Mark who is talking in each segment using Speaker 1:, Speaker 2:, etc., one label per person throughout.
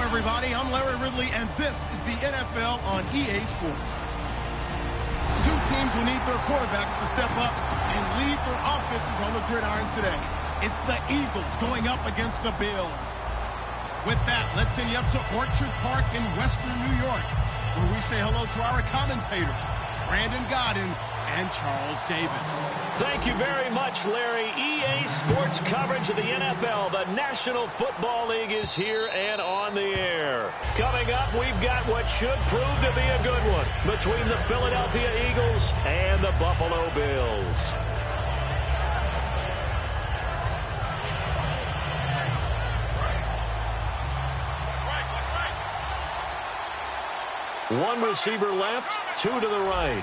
Speaker 1: everybody. I'm Larry Ridley, and this is the NFL on EA Sports. Two teams will need their quarterbacks to step up and lead their offenses on the gridiron today. It's the Eagles going up against the Bills. With that, let's send you up to Orchard Park in Western New York, where we say hello to our commentators, Brandon Godden and Charles Davis.
Speaker 2: Thank you very much, Larry. EA Sports coverage of the NFL. The National Football League is here and on the air. Coming up, we've got what should prove to be a good one between the Philadelphia Eagles and the Buffalo Bills. One receiver left, two to the right.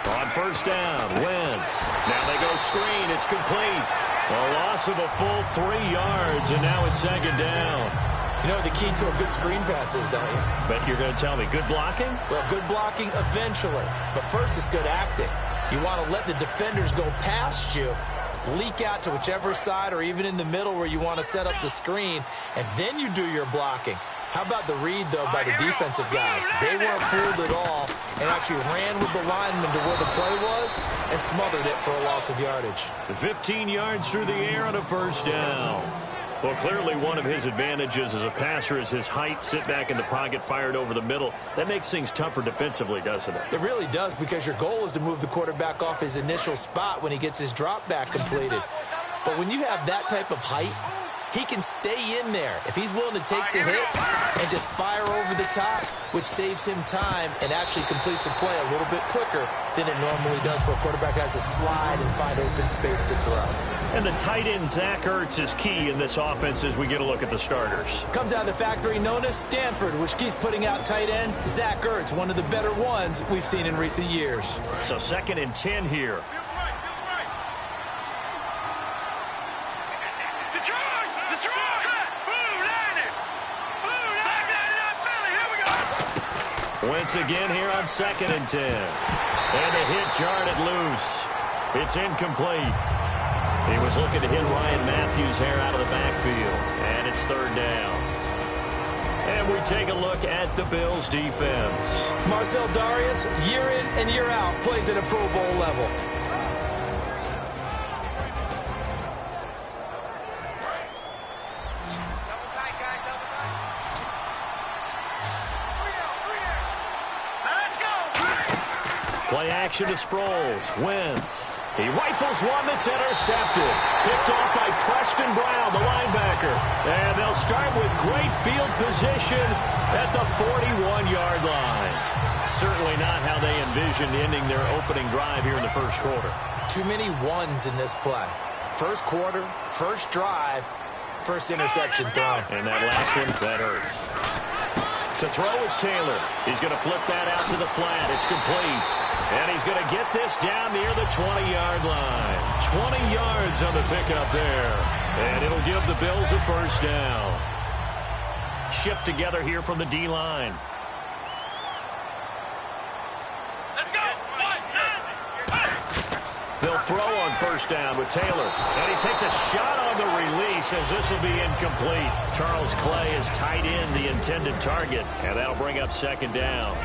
Speaker 2: On first down, Wentz. Now they go screen. It's complete. A loss of a full 3 yards, and now it's second down.
Speaker 3: You know what the key to a good screen pass is, don't you?
Speaker 2: But you're going to tell me, good blocking?
Speaker 3: Well, good blocking eventually. But first, it's good acting. You want to let the defenders go past you, leak out to whichever side or even in the middle where you want to set up the screen, and then you do your blocking. How about the read, though, by the defensive guys? They weren't fooled at all and actually ran with the lineman to where the play was and smothered it for a loss of yardage.
Speaker 2: 15 yards through the air on a first down. Well, clearly one of his advantages as a passer is his height, sit back in the pocket, fired over the middle. That makes things tougher defensively, doesn't it?
Speaker 3: It really does, because your goal is to move the quarterback off his initial spot when he gets his drop back completed. But when you have that type of height, he can stay in there if he's willing to take the hits and just fire over the top, which saves him time and actually completes a play a little bit quicker than it normally does for a quarterback who has to slide and find open space to throw.
Speaker 2: And the tight end, Zach Ertz, is key in this offense as we get a look at the starters.
Speaker 3: Comes out of the factory known as Stanford, which keeps putting out tight ends. Zach Ertz, one of the better ones we've seen in recent years.
Speaker 2: So 2nd and 10 here. Wentz again here on 2nd and 10. And a hit jarred it loose. It's incomplete. He was looking to hit Ryan Matthews here out of the backfield. And it's 3rd down. And we take a look at the Bills' defense.
Speaker 3: Marcel Darius, year in and year out, plays at a Pro Bowl level.
Speaker 2: Play action to Sproles. Wentz. He rifles one that's intercepted. Picked off by Preston Brown, the linebacker. And they'll start with great field position at the 41-yard line. Certainly not how they envisioned ending their opening drive here in the first quarter.
Speaker 3: Too many ones in this play. First quarter, first drive, first interception thrown.
Speaker 2: And that last one, that hurts. To throw is Taylor. He's going to flip that out to the flat. It's complete. And he's going to get this down near the 20-yard line. 20 yards on the pickup there. And it'll give the Bills a first down. Shift together here from the D-line. They'll throw on first down with Taylor. And he takes a shot on the release as this will be incomplete. Charles Clay is tight in the intended target. And that'll bring up 2nd down.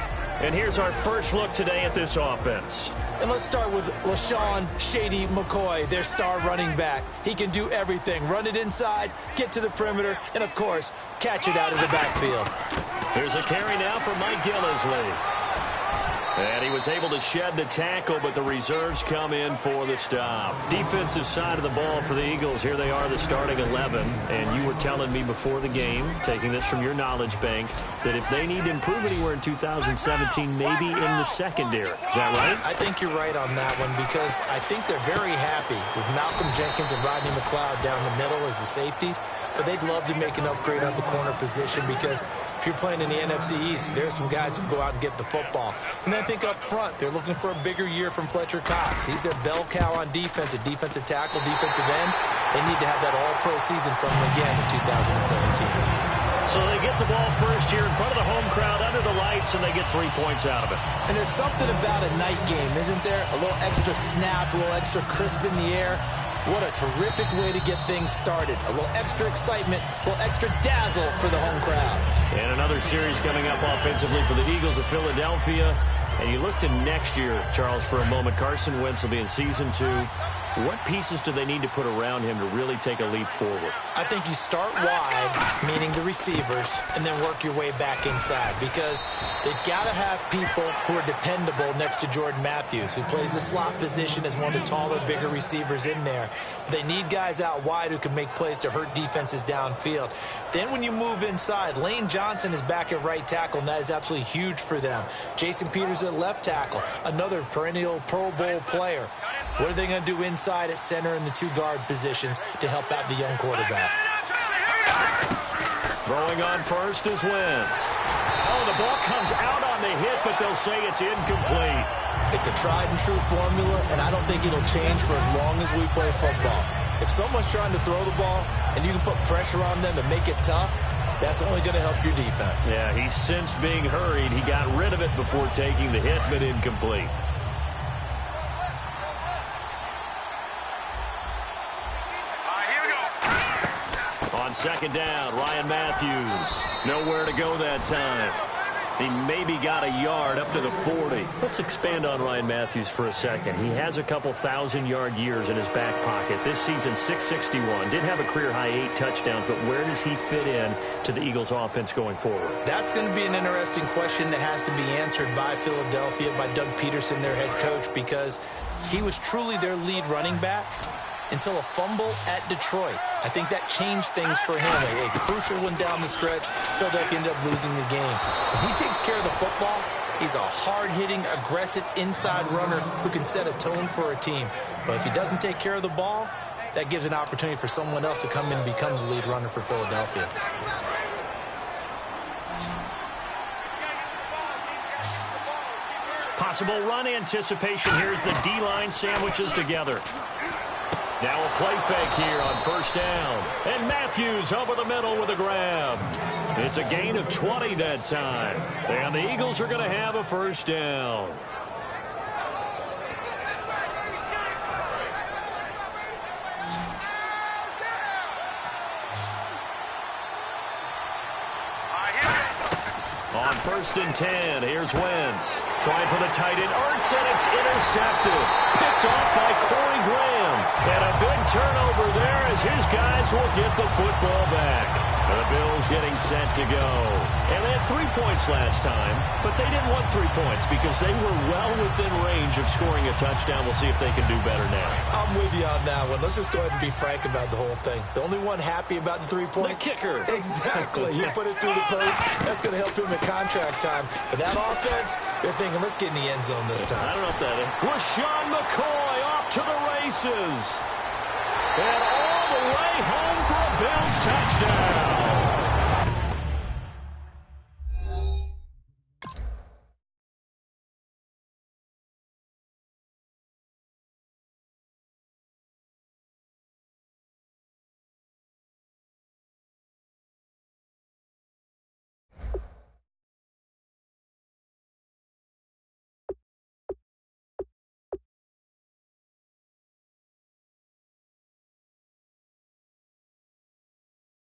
Speaker 2: And here's our first look today at this offense.
Speaker 3: And let's start with LaShawn Shady McCoy, their star running back. He can do everything. Run it inside, get to the perimeter, and, of course, catch it out of the backfield.
Speaker 2: There's a carry now for Mike Gillislee. And he was able to shed the tackle, but the reserves come in for the stop. Defensive side of the ball for the Eagles. Here they are, the starting 11. And you were telling me before the game, taking this from your knowledge bank, that if they need to improve anywhere in 2017, maybe in the secondary. Is that right?
Speaker 3: I think you're right on that one, because I think they're very happy with Malcolm Jenkins and Rodney McLeod down the middle as the safeties. But they'd love to make an upgrade at the corner position, because if you're playing in the NFC East, there's some guys who can go out and get the football. And I think up front, they're looking for a bigger year from Fletcher Cox. He's their bell cow on defense, a defensive tackle, defensive end. They need to have that all-pro season from them again in 2017.
Speaker 2: So they get the ball first here in front of the home crowd under the lights, and they get 3 points out of it.
Speaker 3: And there's something about a night game, isn't there? A little extra snap, a little extra crisp in the air. What a terrific way to get things started. A little extra excitement, a little extra dazzle for the home crowd.
Speaker 2: And another series coming up offensively for the Eagles of Philadelphia. And you look to next year, Charles, for a moment. Carson Wentz will be in season 2. What pieces do they need to put around him to really take a leap forward?
Speaker 3: I think you start wide, meaning the receivers, and then work your way back inside because they've got to have people who are dependable next to Jordan Matthews, who plays the slot position as one of the taller, bigger receivers in there. But they need guys out wide who can make plays to hurt defenses downfield. Then when you move inside, Lane Johnson is back at right tackle, and that is absolutely huge for them. Jason Peters at left tackle, another perennial Pro Bowl player. What are they going to do inside at center in the 2 guard positions to help out the young quarterback?
Speaker 2: Throwing on first is Wentz. Oh, the ball comes out on the hit, but they'll say it's incomplete.
Speaker 3: It's a tried-and-true formula, and I don't think it'll change for as long as we play football. If someone's trying to throw the ball and you can put pressure on them and make it tough, that's only going to help your defense.
Speaker 2: Yeah, he's since being hurried. He got rid of it before taking the hit, but incomplete. On second down, Ryan Matthews. Nowhere to go that time. He maybe got a yard up to the 40. Let's expand on Ryan Matthews for a second. He has a couple 1,000-yard years in his back pocket. This season, 661. Did have a career-high 8 touchdowns, but where does he fit in to the Eagles' offense going forward?
Speaker 3: That's going to be an interesting question that has to be answered by Philadelphia, by Doug Peterson, their head coach, because he was truly their lead running back until a fumble at Detroit. I think that changed things for him. A crucial one down the stretch. Philadelphia ended up losing the game. When he takes care of the football, he's a hard-hitting, aggressive inside runner who can set a tone for a team. But if he doesn't take care of the ball, that gives an opportunity for someone else to come in and become the lead runner for Philadelphia.
Speaker 2: Possible run anticipation. Here's the D-line sandwiches together. Now a play fake here on first down. And Matthews over the middle with a grab. It's a gain of 20 that time. And the Eagles are going to have a first down. On first and 10, here's Wentz. Trying for the tight end, Ertz, and it's intercepted. Picked off by Corey Graham. And a big turnover there as his guys will get the football back. The Bills getting set to go. And they had 3 points last time, but they didn't want 3 points because they were well within range of scoring a touchdown. We'll see if they can do better now.
Speaker 3: I'm with you on that one. Let's just go ahead and be frank about the whole thing. The only one happy about the 3-point?
Speaker 2: The kicker.
Speaker 3: Exactly. He put it through the post. That's going to help him at contract time. But that offense, they're thinking, let's get in the end zone this time.
Speaker 2: I don't know if that is. LaShawn McCoy off to the races. And all the way home for a Bills touchdown.